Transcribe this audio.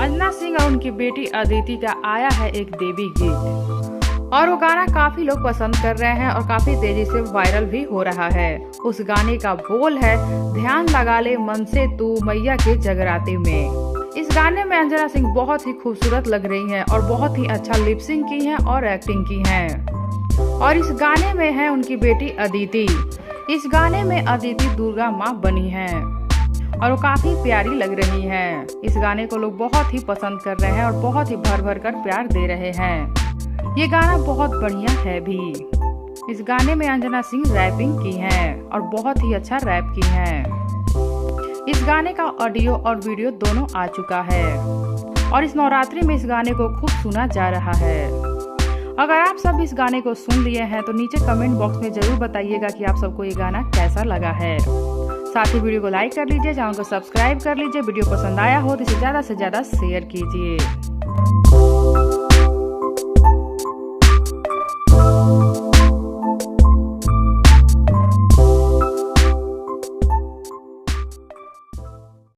अंजना सिंह और उनकी बेटी अदिति का आया है एक देवी गीत और वो गाना काफी लोग पसंद कर रहे हैं और काफी तेजी से वायरल भी हो रहा है। उस गाने का बोल है, ध्यान लगा ले मन से तू मैया के जगराते में। इस गाने में अंजना सिंह बहुत ही खूबसूरत लग रही हैं और बहुत ही अच्छा लिपसिंग की हैं और एक्टिंग की हैं। और इस गाने में है उनकी बेटी अदिति। इस गाने में अदिति दुर्गा माँ बनी हैं और वो काफी प्यारी लग रही हैं। इस गाने को लोग बहुत ही पसंद कर रहे हैं और बहुत ही भर भर कर प्यार दे रहे हैं। ये गाना बहुत बढ़िया है भी। इस गाने में अंजना सिंह रैपिंग की हैं और बहुत ही अच्छा रैप की हैं। इस गाने का ऑडियो और वीडियो दोनों आ चुका है और इस नवरात्रि में इस गाने को खूब सुना जा रहा है। अगर आप सब इस गाने को सुन लिए हैं तो नीचे कमेंट बॉक्स में जरूर बताइएगा कि आप सबको ये गाना कैसा लगा है। साथ ही वीडियो को लाइक कर लीजिए, चैनल को सब्सक्राइब कर लीजिए। वीडियो पसंद आया हो तो इसे ज़्यादा से ज़्यादा शेयर कीजिए।